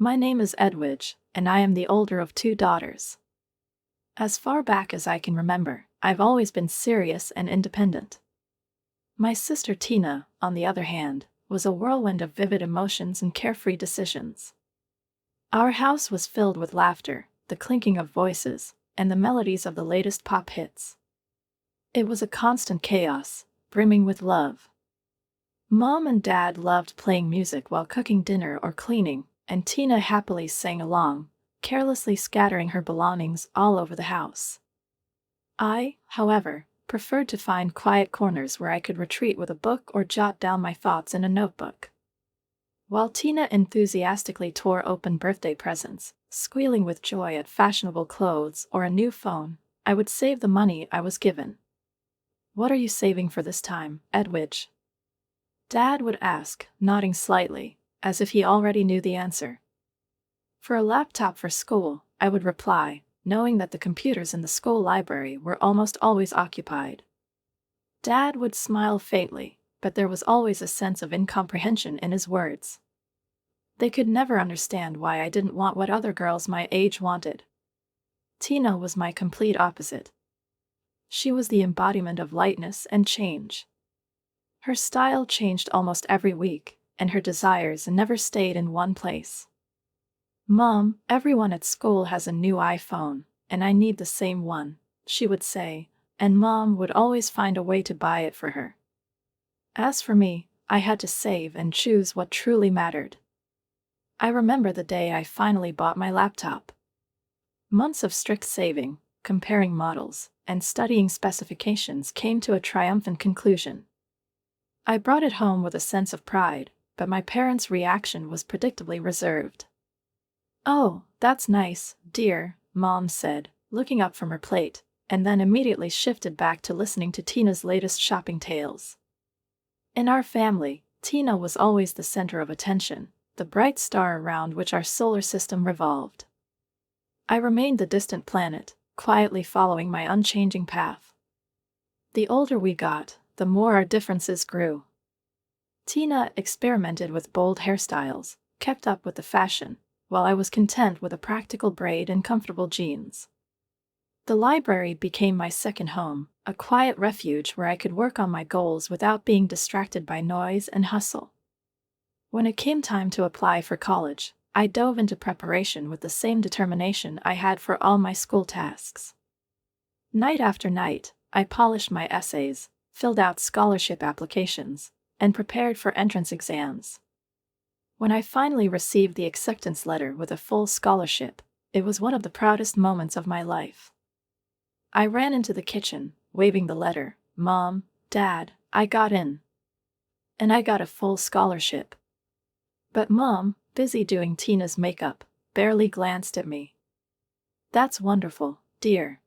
My name is Edwidge, and I am the older of two daughters. As far back as I can remember, I've always been serious and independent. My sister Tina, on the other hand, was a whirlwind of vivid emotions and carefree decisions. Our house was filled with laughter, the clinking of voices, and the melodies of the latest pop hits. It was a constant chaos, brimming with love. Mom and Dad loved playing music while cooking dinner or cleaning, and Tina happily sang along, carelessly scattering her belongings all over the house. I, however, preferred to find quiet corners where I could retreat with a book or jot down my thoughts in a notebook. While Tina enthusiastically tore open birthday presents, squealing with joy at fashionable clothes or a new phone, I would save the money I was given. "What are you saving for this time, Edwidge?" Dad would ask, nodding slightly, as if he already knew the answer. "For a laptop for school," I would reply, knowing that the computers in the school library were almost always occupied. Dad would smile faintly, but there was always a sense of incomprehension in his words. They could never understand why I didn't want what other girls my age wanted. Tina was my complete opposite. She was the embodiment of lightness and change. Her style changed almost every week, and her desires never stayed in one place. "Mom, everyone at school has a new iPhone, and I need the same one," she would say, and Mom would always find a way to buy it for her. As for me, I had to save and choose what truly mattered. I remember the day I finally bought my laptop. Months of strict saving, comparing models, and studying specifications came to a triumphant conclusion. I brought it home with a sense of pride, but my parents' reaction was predictably reserved. "Oh, that's nice, dear," Mom said, looking up from her plate, and then immediately shifted back to listening to Tina's latest shopping tales. In our family, Tina was always the center of attention, the bright star around which our solar system revolved. I remained the distant planet, quietly following my unchanging path. The older we got, the more our differences grew. Tina experimented with bold hairstyles, kept up with the fashion, while I was content with a practical braid and comfortable jeans. The library became my second home, a quiet refuge where I could work on my goals without being distracted by noise and hustle. When it came time to apply for college, I dove into preparation with the same determination I had for all my school tasks. Night after night, I polished my essays, filled out scholarship applications, and prepared for entrance exams. When I finally received the acceptance letter with a full scholarship, it was one of the proudest moments of my life. I ran into the kitchen, waving the letter, "Mom, Dad, I got in. And I got a full scholarship." But Mom, busy doing Tina's makeup, barely glanced at me. "That's wonderful, dear."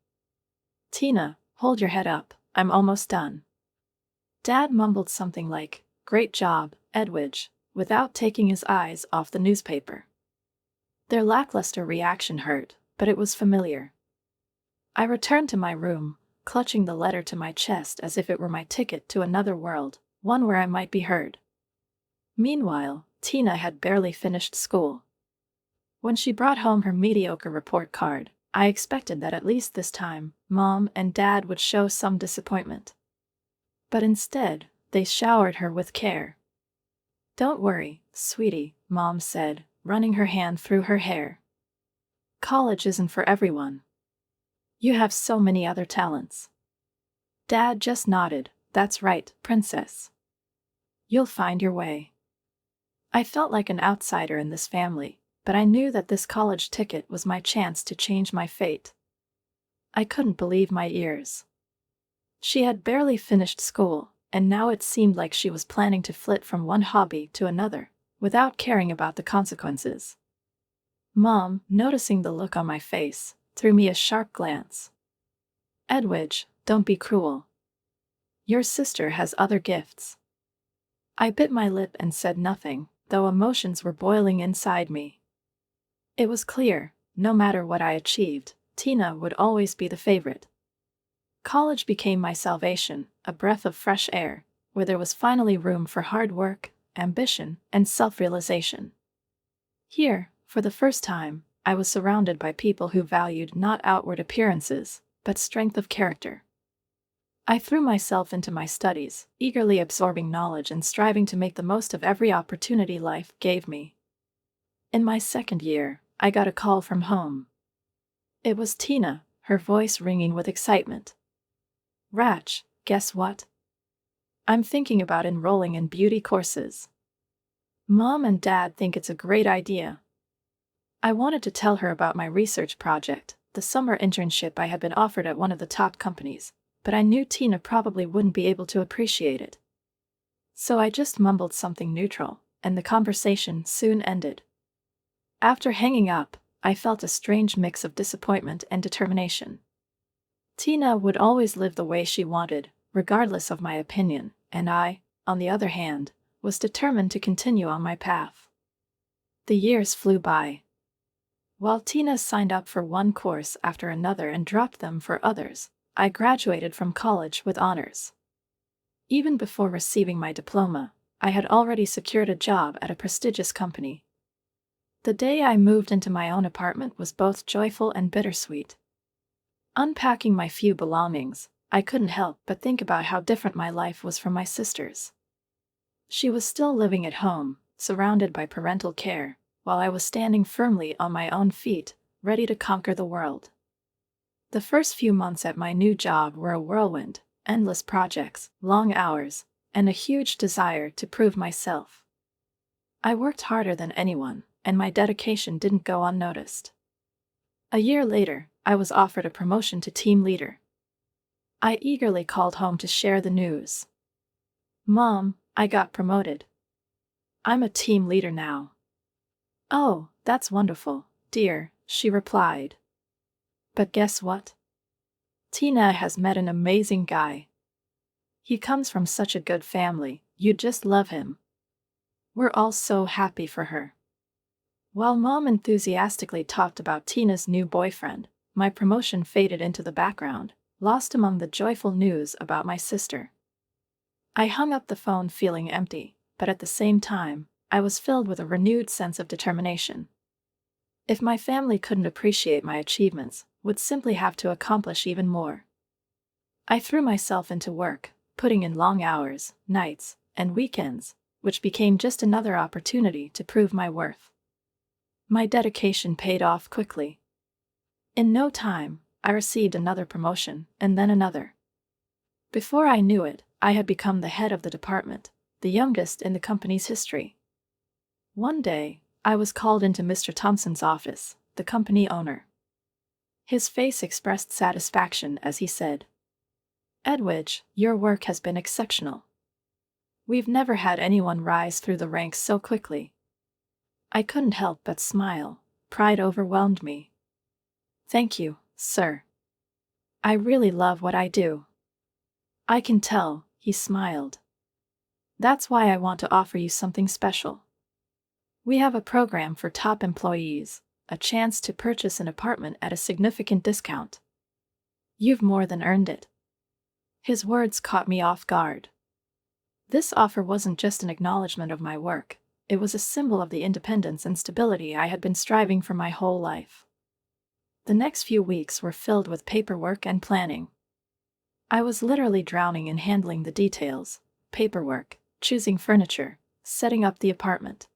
"Tina, hold your head up, I'm almost done." Dad mumbled something like, "Great job, Edwidge," without taking his eyes off the newspaper. Their lackluster reaction hurt, but it was familiar. I returned to my room, clutching the letter to my chest as if it were my ticket to another world, one where I might be heard. Meanwhile, Tina had barely finished school. When she brought home her mediocre report card, I expected that at least this time, Mom and Dad would show some disappointment. But instead, they showered her with care. "Don't worry, sweetie," Mom said, running her hand through her hair. "College isn't for everyone. You have so many other talents." Dad just nodded, "That's right, princess. You'll find your way." I felt like an outsider in this family, but I knew that this college ticket was my chance to change my fate. I couldn't believe my ears. She had barely finished school, and now it seemed like she was planning to flit from one hobby to another, without caring about the consequences. Mom, noticing the look on my face, threw me a sharp glance. "Edwidge, don't be cruel. Your sister has other gifts." I bit my lip and said nothing, though emotions were boiling inside me. It was clear, no matter what I achieved, Tina would always be the favorite. College became my salvation, a breath of fresh air, where there was finally room for hard work, ambition, and self-realization. Here, For the first time, I was surrounded by people who valued not outward appearances, but strength of character. I threw myself into my studies, eagerly absorbing knowledge and striving to make the most of every opportunity life gave me. In my second year, I got a call from home. It was Tina, her voice ringing with excitement. "Rach, guess what? I'm thinking about enrolling in beauty courses. Mom and Dad think it's a great idea." I wanted to tell her about my research project, the summer internship I had been offered at one of the top companies, but I knew Tina probably wouldn't be able to appreciate it. So I just mumbled something neutral, and the conversation soon ended. After hanging up, I felt a strange mix of disappointment and determination. Tina would always live the way she wanted, regardless of my opinion, and I, on the other hand, was determined to continue on my path. The years flew by. While Tina signed up for one course after another and dropped them for others, I graduated from college with honors. Even before receiving my diploma, I had already secured a job at a prestigious company. The day I moved into my own apartment was both joyful and bittersweet. Unpacking my few belongings, I couldn't help but think about how different my life was from my sister's. She was still living at home, surrounded by parental care, while I was standing firmly on my own feet, ready to conquer the world. The first few months at my new job were a whirlwind, endless projects, long hours, and a huge desire to prove myself. I worked harder than anyone, and my dedication didn't go unnoticed. A year later, I was offered a promotion to team leader. I eagerly called home to share the news. "Mom, I got promoted. I'm a team leader now." "Oh, that's wonderful, dear," she replied. "But guess what? Tina has met an amazing guy. He comes from such a good family, you'd just love him." We're all so happy for her. While Mom enthusiastically talked about Tina's new boyfriend, my promotion faded into the background, lost among the joyful news about my sister. I hung up the phone feeling empty, but at the same time, I was filled with a renewed sense of determination. If my family couldn't appreciate my achievements, would simply have to accomplish even more. I threw myself into work, putting in long hours, nights, and weekends, which became just another opportunity to prove my worth. My dedication paid off quickly. In no time, I received another promotion, and then another. Before I knew it, I had become the head of the department, the youngest in the company's history. One day, I was called into Mr. Thompson's office, the company owner. His face expressed satisfaction as he said, "Edwidge, your work has been exceptional. We've never had anyone rise through the ranks so quickly." I couldn't help but smile. Pride overwhelmed me. "Thank you, sir. I really love what I do." "I can tell," he smiled. "That's why I want to offer you something special. We have a program for top employees, a chance to purchase an apartment at a significant discount. You've more than earned it." His words caught me off guard. This offer wasn't just an acknowledgement of my work, it was a symbol of the independence and stability I had been striving for my whole life. The next few weeks were filled with paperwork and planning. I was literally drowning in handling the details: paperwork, choosing furniture, setting up the apartment.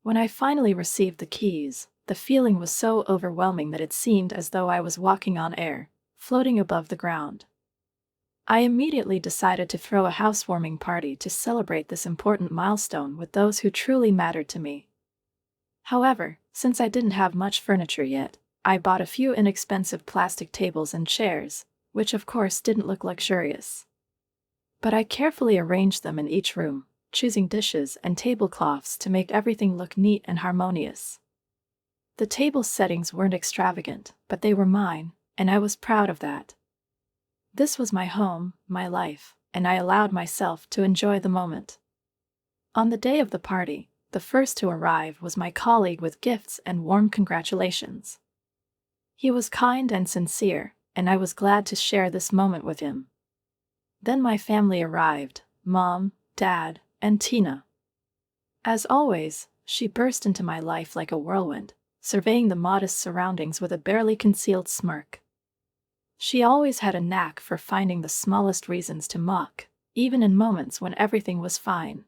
When I finally received the keys, the feeling was so overwhelming that it seemed as though I was walking on air, floating above the ground. I immediately decided to throw a housewarming party to celebrate this important milestone with those who truly mattered to me. However, since I didn't have much furniture yet, I bought a few inexpensive plastic tables and chairs, which of course didn't look luxurious. But I carefully arranged them in each room, choosing dishes and tablecloths to make everything look neat and harmonious. The table settings weren't extravagant, but they were mine, and I was proud of that. This was my home, my life, and I allowed myself to enjoy the moment. On the day of the party, the first to arrive was my colleague with gifts and warm congratulations. He was kind and sincere, and I was glad to share this moment with him. Then my family arrived: Mom, Dad, and Tina. As always, she burst into my life like a whirlwind, surveying the modest surroundings with a barely concealed smirk. She always had a knack for finding the smallest reasons to mock, even in moments when everything was fine.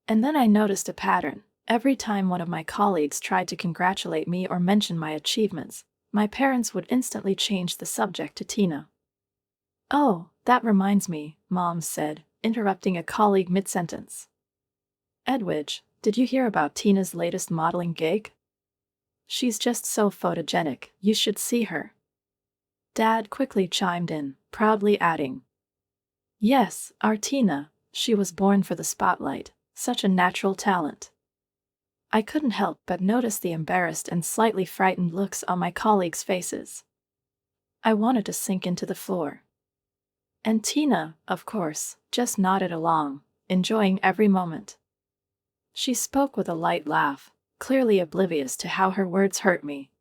And then I noticed a pattern. Every time one of my colleagues tried to congratulate me or mention my achievements, my parents would instantly change the subject to Tina. "Oh, that reminds me," Mom said, interrupting a colleague mid-sentence. "Edwidge, did you hear about Tina's latest modeling gig? She's just so photogenic, you should see her." Dad quickly chimed in, proudly adding, "Yes, our Tina, she was born for the spotlight, such a natural talent." I couldn't help but notice the embarrassed and slightly frightened looks on my colleagues' faces. I wanted to sink into the floor. And Tina, of course, just nodded along, enjoying every moment. She spoke with a light laugh, clearly oblivious to how her words hurt me.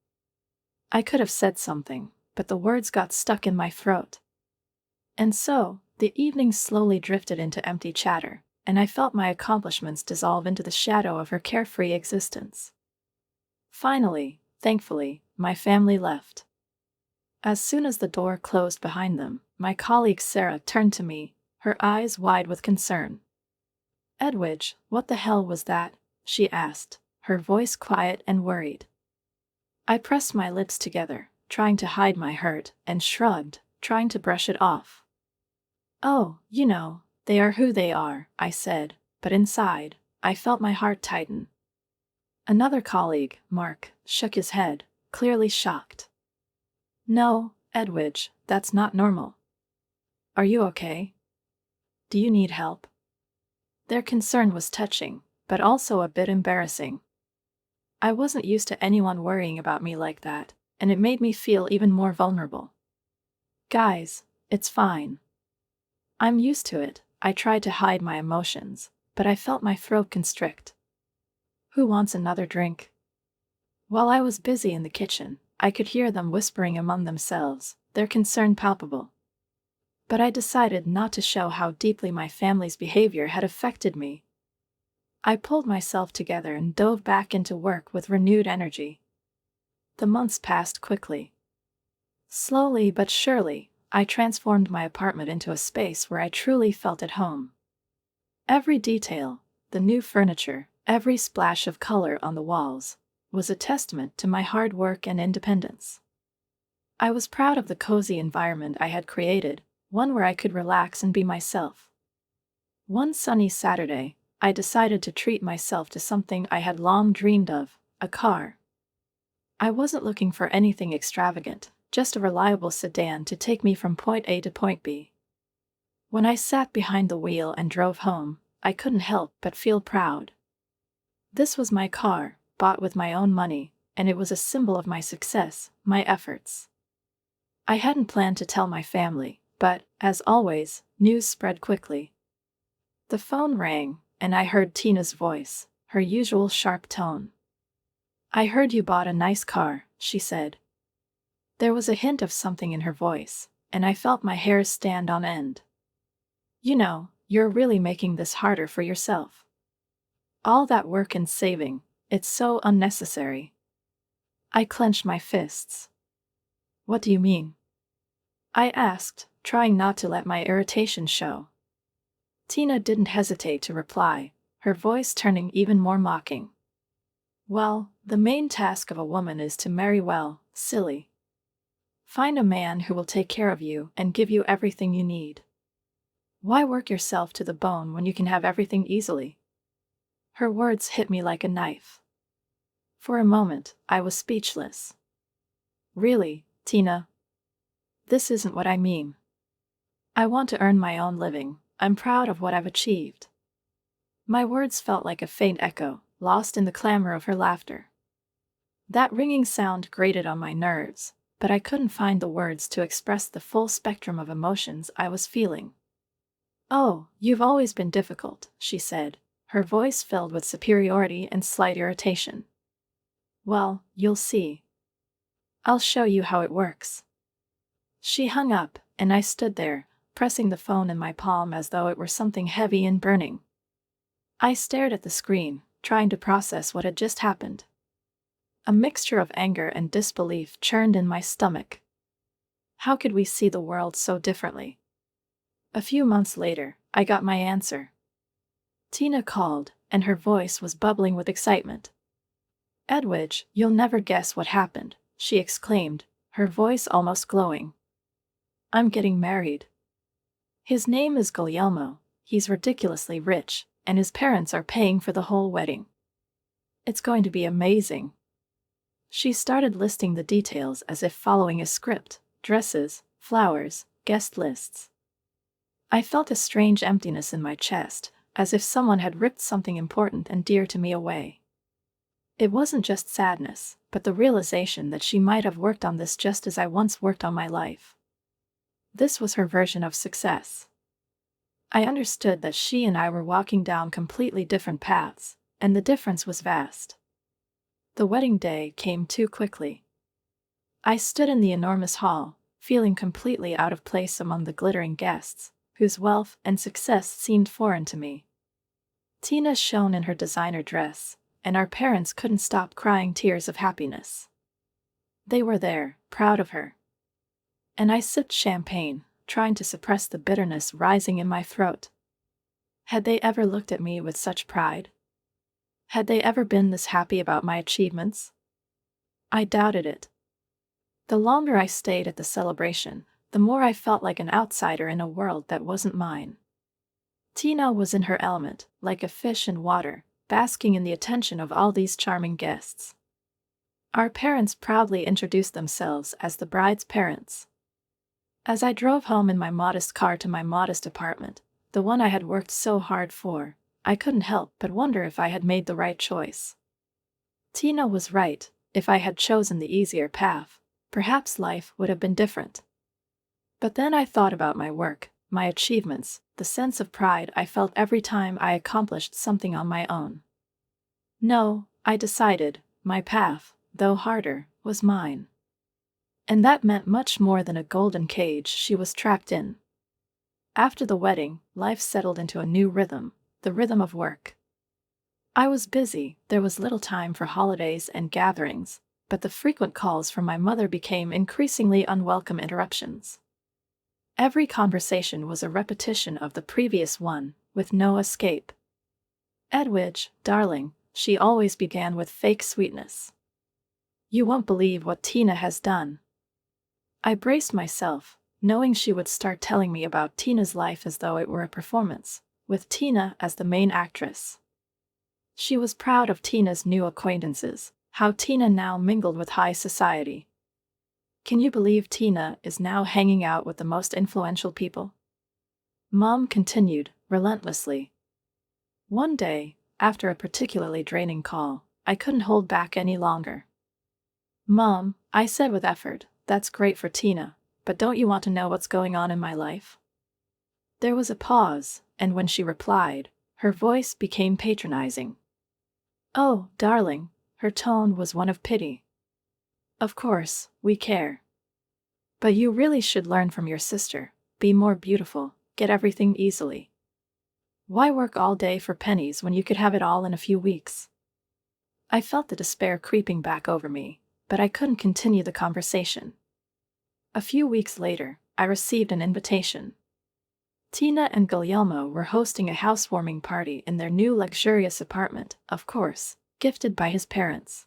I could have said something, but the words got stuck in my throat. And so, the evening slowly drifted into empty chatter, and I felt my accomplishments dissolve into the shadow of her carefree existence. Finally, thankfully, my family left. As soon as the door closed behind them, my colleague Sarah turned to me, her eyes wide with concern. "Edwidge, what the hell was that?" she asked, her voice quiet and worried. I pressed my lips together, trying to hide my hurt, and shrugged, trying to brush it off. "Oh, you know, they are who they are," I said, but inside, I felt my heart tighten. Another colleague, Mark, shook his head, clearly shocked. "No, Edwidge, that's not normal. Are you okay? Do you need help?" Their concern was touching, but also a bit embarrassing. I wasn't used to anyone worrying about me like that, and it made me feel even more vulnerable. "Guys, it's fine. I'm used to it." I tried to hide my emotions, but I felt my throat constrict. "Who wants another drink?" While I was busy in the kitchen, I could hear them whispering among themselves, their concern palpable. But I decided not to show how deeply my family's behavior had affected me. I pulled myself together and dove back into work with renewed energy. The months passed quickly. Slowly but surely, I transformed my apartment into a space where I truly felt at home. Every detail, the new furniture, every splash of color on the walls, was a testament to my hard work and independence. I was proud of the cozy environment I had created, one where I could relax and be myself. One sunny Saturday, I decided to treat myself to something I had long dreamed of, a car. I wasn't looking for anything extravagant, just a reliable sedan to take me from point A to point B. When I sat behind the wheel and drove home, I couldn't help but feel proud. This was my car, bought with my own money, and it was a symbol of my success, my efforts. I hadn't planned to tell my family, but, as always, news spread quickly. The phone rang, and I heard Tina's voice, her usual sharp tone. "I heard you bought a nice car," she said. There was a hint of something in her voice, and I felt my hairs stand on end. "You know, you're really making this harder for yourself. All that work and saving, it's so unnecessary." I clenched my fists. "What do you mean?" I asked, trying not to let my irritation show. Tina didn't hesitate to reply, her voice turning even more mocking. "Well, the main task of a woman is to marry well, silly. Find a man who will take care of you and give you everything you need. Why work yourself to the bone when you can have everything easily?" Her words hit me like a knife. For a moment, I was speechless. "Really, Tina? This isn't what I mean. I want to earn my own living. I'm proud of what I've achieved." My words felt like a faint echo, lost in the clamor of her laughter. That ringing sound grated on my nerves, but I couldn't find the words to express the full spectrum of emotions I was feeling. "Oh, you've always been difficult," she said, her voice filled with superiority and slight irritation. "Well, you'll see. I'll show you how it works." She hung up, and I stood there, pressing the phone in my palm as though it were something heavy and burning. I stared at the screen, trying to process what had just happened. A mixture of anger and disbelief churned in my stomach. How could we see the world so differently? A few months later, I got my answer. Tina called, and her voice was bubbling with excitement. "Edwidge, you'll never guess what happened," she exclaimed, her voice almost glowing. "I'm getting married. His name is Guglielmo, he's ridiculously rich, and his parents are paying for the whole wedding. It's going to be amazing." She started listing the details as if following a script: dresses, flowers, guest lists. I felt a strange emptiness in my chest, as if someone had ripped something important and dear to me away. It wasn't just sadness, but the realization that she might have worked on this just as I once worked on my life. This was her version of success. I understood that she and I were walking down completely different paths, and the difference was vast. The wedding day came too quickly. I stood in the enormous hall, feeling completely out of place among the glittering guests, whose wealth and success seemed foreign to me. Tina shone in her designer dress, and our parents couldn't stop crying tears of happiness. They were there, proud of her. And I sipped champagne, trying to suppress the bitterness rising in my throat. Had they ever looked at me with such pride? Had they ever been this happy about my achievements? I doubted it. The longer I stayed at the celebration, the more I felt like an outsider in a world that wasn't mine. Tina was in her element, like a fish in water, basking in the attention of all these charming guests. Our parents proudly introduced themselves as the bride's parents. As I drove home in my modest car to my modest apartment, the one I had worked so hard for, I couldn't help but wonder if I had made the right choice. Tina was right. If I had chosen the easier path, perhaps life would have been different. But then I thought about my work, my achievements, the sense of pride I felt every time I accomplished something on my own. No, I decided, my path, though harder, was mine. And that meant much more than a golden cage she was trapped in. After the wedding, life settled into a new rhythm, the rhythm of work. I was busy, there was little time for holidays and gatherings, but the frequent calls from my mother became increasingly unwelcome interruptions. Every conversation was a repetition of the previous one, with no escape. "Edwidge, darling," she always began with fake sweetness. "You won't believe what Tina has done." I braced myself, knowing she would start telling me about Tina's life as though it were a performance, with Tina as the main actress. She was proud of Tina's new acquaintances, how Tina now mingled with high society. "Can you believe Tina is now hanging out with the most influential people?" Mom continued, relentlessly. One day, after a particularly draining call, I couldn't hold back any longer. "Mom," I said with effort, "that's great for Tina, but don't you want to know what's going on in my life?" There was a pause, and when she replied, her voice became patronizing. "Oh, darling," her tone was one of pity. "Of course, we care. But you really should learn from your sister, be more beautiful, get everything easily. Why work all day for pennies when you could have it all in a few weeks?" I felt the despair creeping back over me, but I couldn't continue the conversation. A few weeks later, I received an invitation. Tina and Guglielmo were hosting a housewarming party in their new luxurious apartment, of course, gifted by his parents.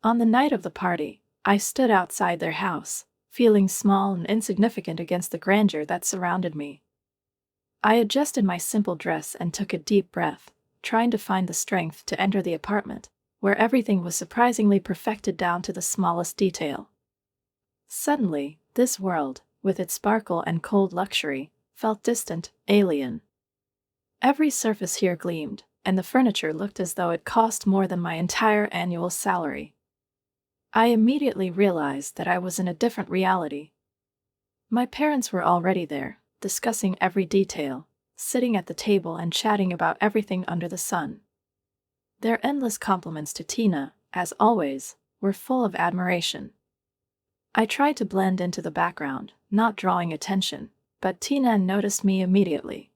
On the night of the party, I stood outside their house, feeling small and insignificant against the grandeur that surrounded me. I adjusted my simple dress and took a deep breath, trying to find the strength to enter the apartment, where everything was surprisingly perfected down to the smallest detail. Suddenly, this world, with its sparkle and cold luxury, felt distant, alien. Every surface here gleamed, and the furniture looked as though it cost more than my entire annual salary. I immediately realized that I was in a different reality. My parents were already there, discussing every detail, sitting at the table and chatting about everything under the sun. Their endless compliments to Tina, as always, were full of admiration. I tried to blend into the background, not drawing attention, but Tina noticed me immediately.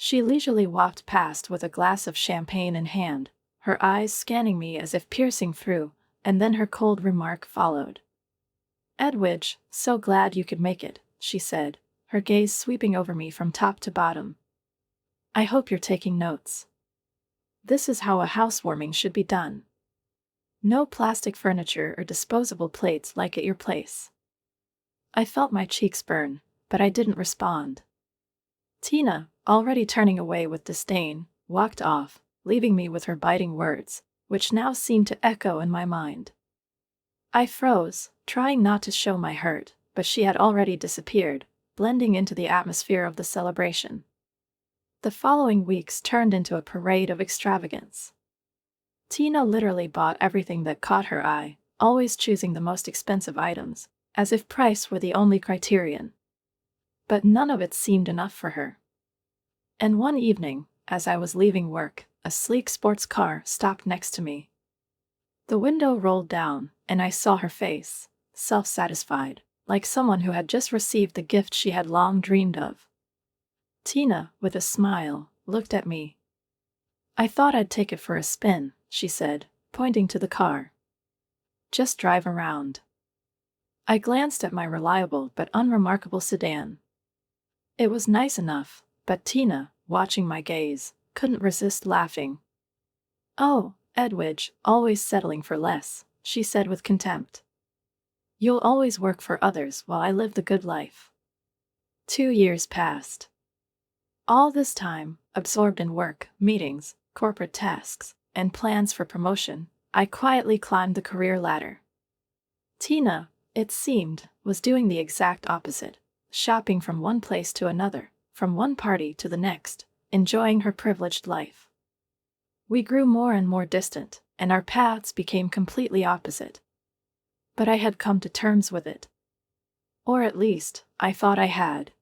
She leisurely walked past with a glass of champagne in hand, her eyes scanning me as if piercing through, and then her cold remark followed. "Edwidge, so glad you could make it," she said, her gaze sweeping over me from top to bottom. "I hope you're taking notes. This is how a housewarming should be done. No plastic furniture or disposable plates like at your place." I felt my cheeks burn, but I didn't respond. Tina, already turning away with disdain, walked off, leaving me with her biting words, which now seemed to echo in my mind. I froze, trying not to show my hurt, but she had already disappeared, blending into the atmosphere of the celebration. The following weeks turned into a parade of extravagance. Tina literally bought everything that caught her eye, always choosing the most expensive items, as if price were the only criterion. But none of it seemed enough for her. And one evening, as I was leaving work, a sleek sports car stopped next to me. The window rolled down, and I saw her face, self-satisfied, like someone who had just received the gift she had long dreamed of. Tina, with a smile, looked at me. "I thought I'd take it for a spin," she said, pointing to the car. "Just drive around." I glanced at my reliable but unremarkable sedan. It was nice enough, but Tina, watching my gaze, couldn't resist laughing. "Oh, Edwidge, always settling for less," she said with contempt. "You'll always work for others while I live the good life." 2 years passed. All this time, absorbed in work, meetings, corporate tasks, and plans for promotion, I quietly climbed the career ladder. Tina, it seemed, was doing the exact opposite, shopping from one place to another, from one party to the next, enjoying her privileged life. We grew more and more distant, and our paths became completely opposite. But I had come to terms with it. Or at least, I thought I had.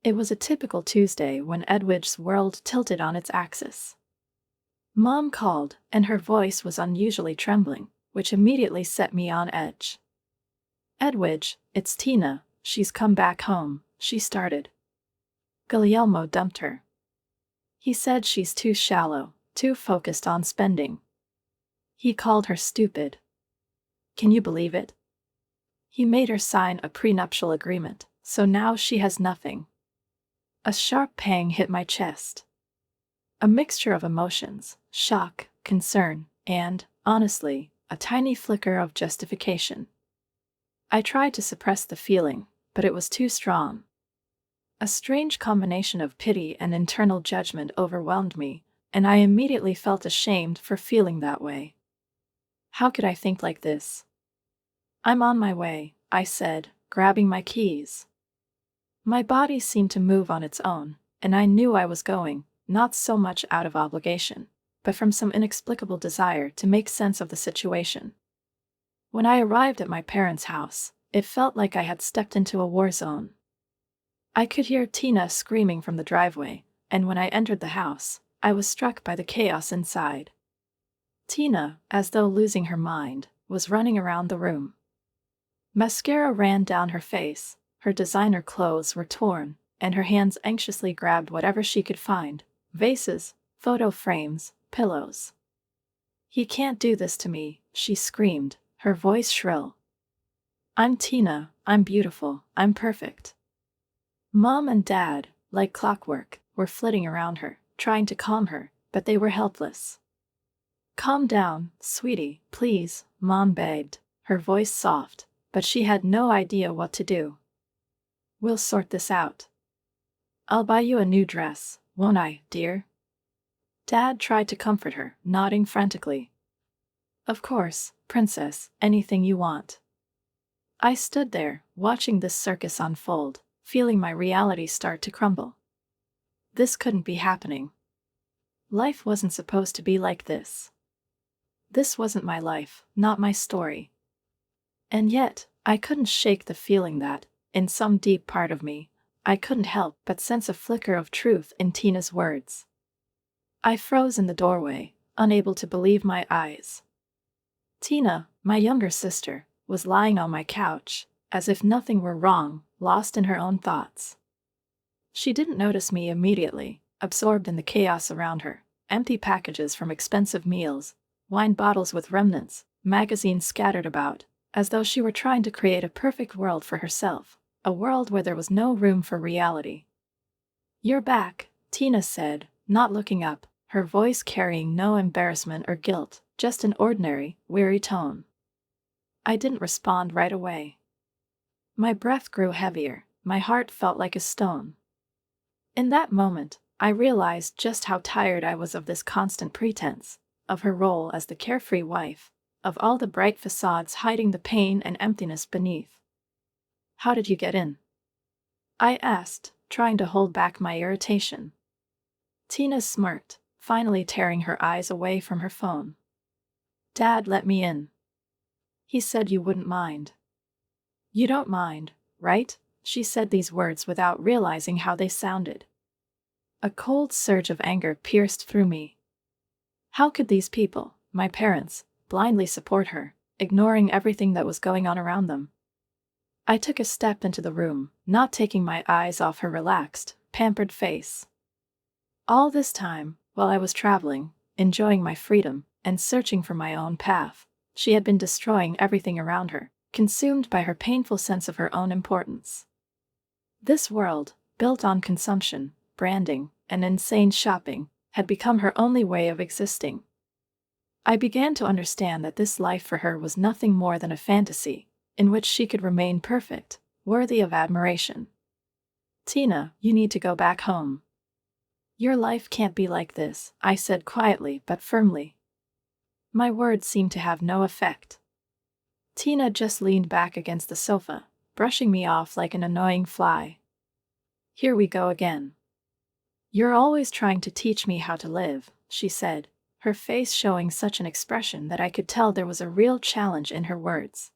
It was a typical Tuesday when Edwidge's world tilted on its axis. Mom called, and her voice was unusually trembling, which immediately set me on edge. "Edwidge, it's Tina, she's come back home," she started. "Guglielmo dumped her. He said she's too shallow, too focused on spending. He called her stupid. Can you believe it? He made her sign a prenuptial agreement, so now she has nothing." A sharp pang hit my chest. A mixture of emotions, shock, concern, and, honestly, a tiny flicker of justification. I tried to suppress the feeling, but it was too strong. A strange combination of pity and internal judgment overwhelmed me, and I immediately felt ashamed for feeling that way. How could I think like this? "I'm on my way," I said, grabbing my keys. My body seemed to move on its own, and I knew I was going, not so much out of obligation, but from some inexplicable desire to make sense of the situation. When I arrived at my parents' house, it felt like I had stepped into a war zone. I could hear Tina screaming from the driveway, and when I entered the house, I was struck by the chaos inside. Tina, as though losing her mind, was running around the room. Mascara ran down her face, her designer clothes were torn, and her hands anxiously grabbed whatever she could find: vases, photo frames, pillows. "He can't do this to me," she screamed, her voice shrill. "I'm Tina, I'm beautiful, I'm perfect." Mom and Dad, like clockwork, were flitting around her, trying to calm her, but they were helpless. "Calm down, sweetie, please," Mom begged, her voice soft, but she had no idea what to do. "We'll sort this out. I'll buy you a new dress, won't I, dear?" Dad tried to comfort her, nodding frantically. "Of course, princess, anything you want." I stood there, watching this circus unfold, feeling my reality start to crumble. This couldn't be happening. Life wasn't supposed to be like this. This wasn't my life, not my story. And yet, I couldn't shake the feeling that, in some deep part of me, I couldn't help but sense a flicker of truth in Tina's words. I froze in the doorway, unable to believe my eyes. Tina, my younger sister, was lying on my couch, as if nothing were wrong, lost in her own thoughts. She didn't notice me immediately, absorbed in the chaos around her. Empty packages from expensive meals, wine bottles with remnants, magazines scattered about, as though she were trying to create a perfect world for herself, a world where there was no room for reality. "You're back," Tina said, not looking up, her voice carrying no embarrassment or guilt, just an ordinary, weary tone. I didn't respond right away. My breath grew heavier, my heart felt like a stone. In that moment, I realized just how tired I was of this constant pretense, of her role as the carefree wife, of all the bright facades hiding the pain and emptiness beneath. "How did you get in?" I asked, trying to hold back my irritation. Tina smirked, finally tearing her eyes away from her phone. "Dad let me in. He said you wouldn't mind." "You don't mind, right?" She said these words without realizing how they sounded. A cold surge of anger pierced through me. How could these people, my parents, blindly support her, ignoring everything that was going on around them? I took a step into the room, not taking my eyes off her relaxed, pampered face. All this time, while I was traveling, enjoying my freedom, and searching for my own path, she had been destroying everything around her, consumed by her painful sense of her own importance. This world, built on consumption, branding, and insane shopping, had become her only way of existing. I began to understand that this life for her was nothing more than a fantasy, in which she could remain perfect, worthy of admiration. "Tina, you need to go back home. Your life can't be like this," I said quietly but firmly. My words seemed to have no effect. Tina just leaned back against the sofa, brushing me off like an annoying fly. "Here we go again. You're always trying to teach me how to live," she said, her face showing such an expression that I could tell there was a real challenge in her words.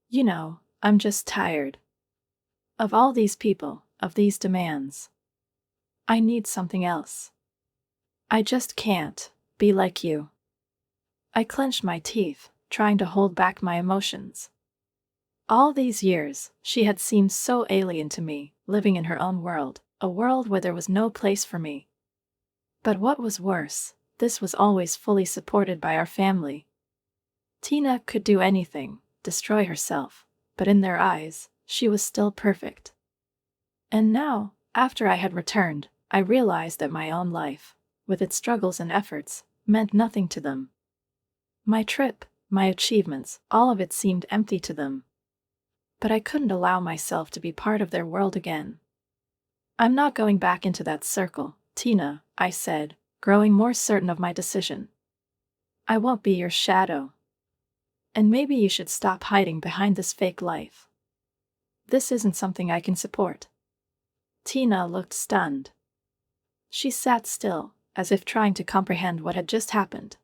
"You know, I'm just tired. Of all these people, of these demands. I need something else. I just can't be like you." I clenched my teeth, trying to hold back my emotions. All these years, she had seemed so alien to me, living in her own world, a world where there was no place for me. But what was worse, this was always fully supported by our family. Tina could do anything, destroy herself, but in their eyes, she was still perfect. And now, after I had returned, I realized that my own life, with its struggles and efforts, meant nothing to them. My trip, my achievements, all of it seemed empty to them. But I couldn't allow myself to be part of their world again. "I'm not going back into that circle, Tina," I said, growing more certain of my decision. "I won't be your shadow. And maybe you should stop hiding behind this fake life. This isn't something I can support." Tina looked stunned. She sat still, as if trying to comprehend what had just happened.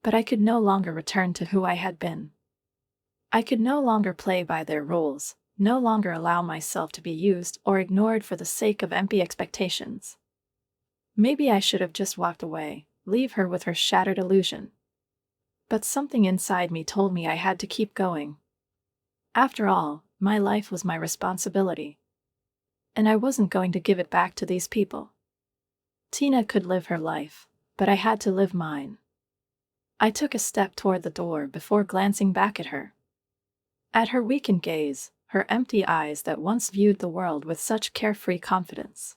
But I could no longer return to who I had been. I could no longer play by their rules, no longer allow myself to be used or ignored for the sake of empty expectations. Maybe I should have just walked away, leave her with her shattered illusion. But something inside me told me I had to keep going. After all, my life was my responsibility. And I wasn't going to give it back to these people. Tina could live her life, but I had to live mine. I took a step toward the door before glancing back at her. At her weakened gaze, her empty eyes that once viewed the world with such carefree confidence.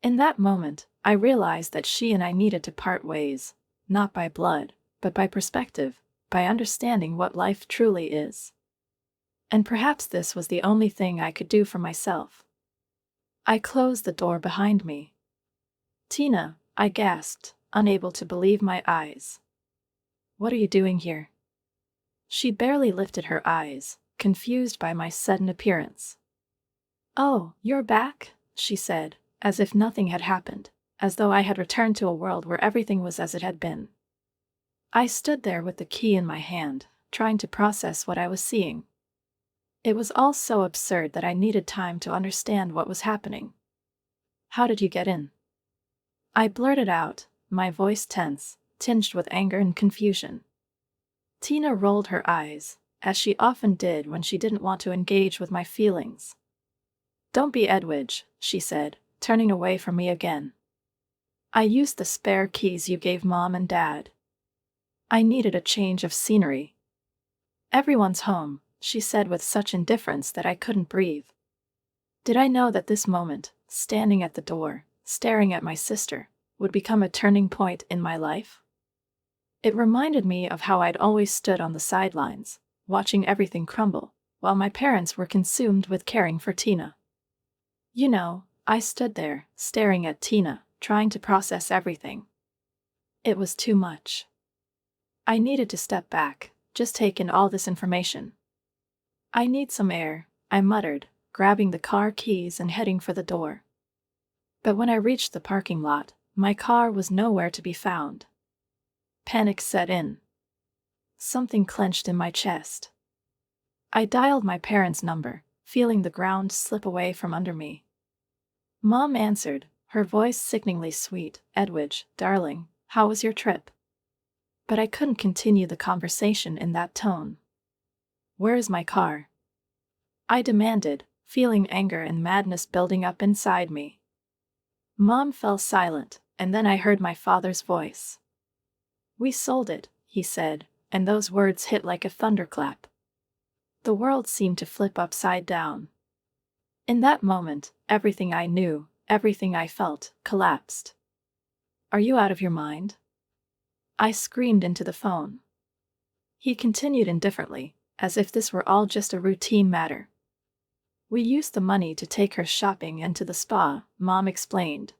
In that moment, I realized that she and I needed to part ways, not by blood, but by perspective, by understanding what life truly is. And perhaps this was the only thing I could do for myself. I closed the door behind me. "Tina," I gasped, unable to believe my eyes. "What are you doing here?" She barely lifted her eyes, confused by my sudden appearance. "Oh, you're back," she said, as if nothing had happened, as though I had returned to a world where everything was as it had been. I stood there with the key in my hand, trying to process what I was seeing. It was all so absurd that I needed time to understand what was happening. "How did you get in?" I blurted out, my voice tense, tinged with anger and confusion. Tina rolled her eyes, as she often did when she didn't want to engage with my feelings. "Don't be Edwidge," she said, turning away from me again. I used the spare keys you gave Mom and Dad. I needed a change of scenery. Everyone's home, she said with such indifference that I couldn't breathe. Did I know that this moment, standing at the door, staring at my sister, would become a turning point in my life? It reminded me of how I'd always stood on the sidelines, watching everything crumble, while my parents were consumed with caring for Tina. You know, I stood there, staring at Tina, trying to process everything. It was too much. I needed to step back, just take in all this information. I need some air, I muttered, grabbing the car keys and heading for the door. But when I reached the parking lot, my car was nowhere to be found. Panic set in. Something clenched in my chest. I dialed my parents' number, feeling the ground slip away from under me. Mom answered, her voice sickeningly sweet. "Edwidge, darling, how was your trip?" But I couldn't continue the conversation in that tone. "Where is my car?" I demanded, feeling anger and madness building up inside me. Mom fell silent, and then I heard my father's voice. "We sold it," he said, and those words hit like a thunderclap. The world seemed to flip upside down. In that moment, everything I knew, everything I felt, collapsed. "Are you out of your mind?" I screamed into the phone. He continued indifferently, as if this were all just a routine matter. "We used the money to take her shopping and to the spa," Mom explained.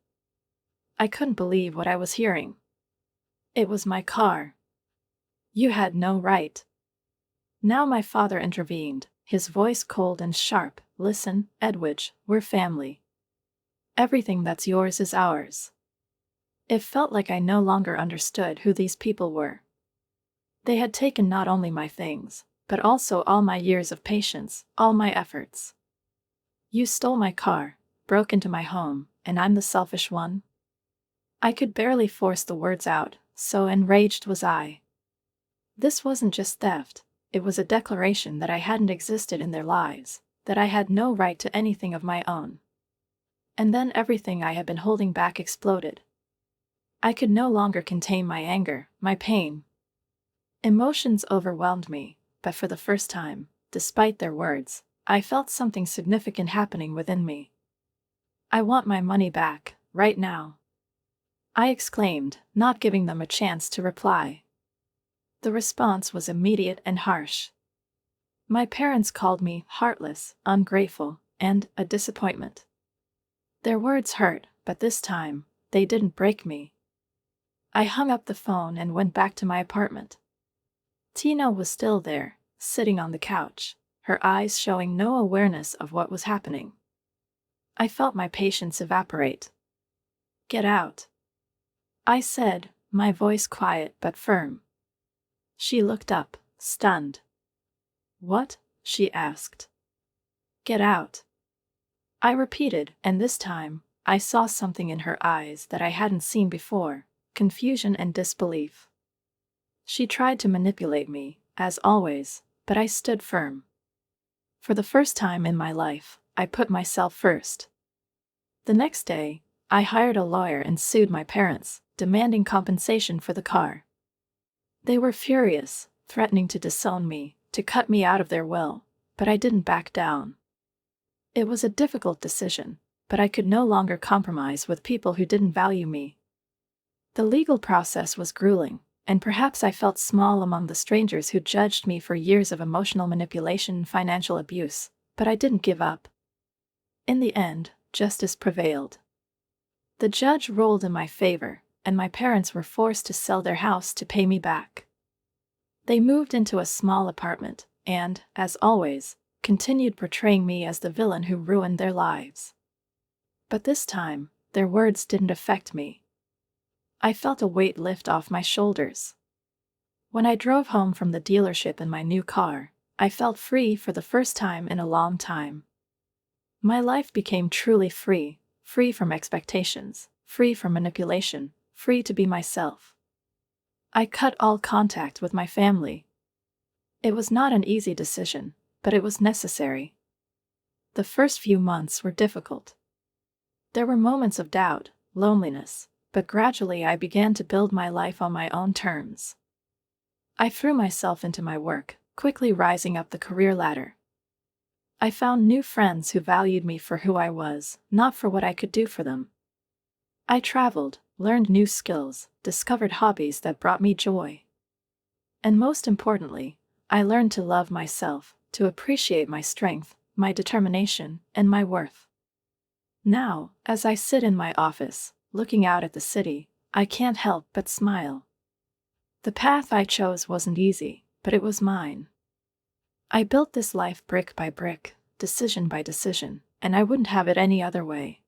I couldn't believe what I was hearing. It was my car. "You had no right." Now my father intervened, his voice cold and sharp. "Listen, Edwidge, we're family. Everything that's yours is ours." It felt like I no longer understood who these people were. They had taken not only my things, but also all my years of patience, all my efforts. "You stole my car, broke into my home, and I'm the selfish one?" I could barely force the words out, so enraged was I. This wasn't just theft, it was a declaration that I hadn't existed in their lives, that I had no right to anything of my own. And then everything I had been holding back exploded. I could no longer contain my anger, my pain. Emotions overwhelmed me, but for the first time, despite their words, I felt something significant happening within me. "I want my money back, right now," I exclaimed, not giving them a chance to reply. The response was immediate and harsh. My parents called me heartless, ungrateful, and a disappointment. Their words hurt, but this time, they didn't break me. I hung up the phone and went back to my apartment. Tina was still there, sitting on the couch, her eyes showing no awareness of what was happening. I felt my patience evaporate. "Get out," I said, my voice quiet but firm. She looked up, stunned. "What?" she asked. "Get out," I repeated, and this time, I saw something in her eyes that I hadn't seen before: confusion and disbelief. She tried to manipulate me, as always, but I stood firm. For the first time in my life, I put myself first. The next day, I hired a lawyer and sued my parents, demanding compensation for the car. They were furious, threatening to disown me, to cut me out of their will, but I didn't back down. It was a difficult decision, but I could no longer compromise with people who didn't value me. The legal process was grueling, and perhaps I felt small among the strangers who judged me for years of emotional manipulation and financial abuse, but I didn't give up. In the end, justice prevailed. The judge ruled in my favor, and my parents were forced to sell their house to pay me back. They moved into a small apartment and, as always, continued portraying me as the villain who ruined their lives. But this time, their words didn't affect me. I felt a weight lift off my shoulders. When I drove home from the dealership in my new car, I felt free for the first time in a long time. My life became truly free, free from expectations, free from manipulation, free to be myself. I cut all contact with my family. It was not an easy decision, but it was necessary. The first few months were difficult. There were moments of doubt, loneliness, but gradually I began to build my life on my own terms. I threw myself into my work, quickly rising up the career ladder. I found new friends who valued me for who I was, not for what I could do for them. I traveled, learned new skills, discovered hobbies that brought me joy. And most importantly, I learned to love myself, to appreciate my strength, my determination, and my worth. Now, as I sit in my office, looking out at the city, I can't help but smile. The path I chose wasn't easy, but it was mine. I built this life brick by brick, decision by decision, and I wouldn't have it any other way.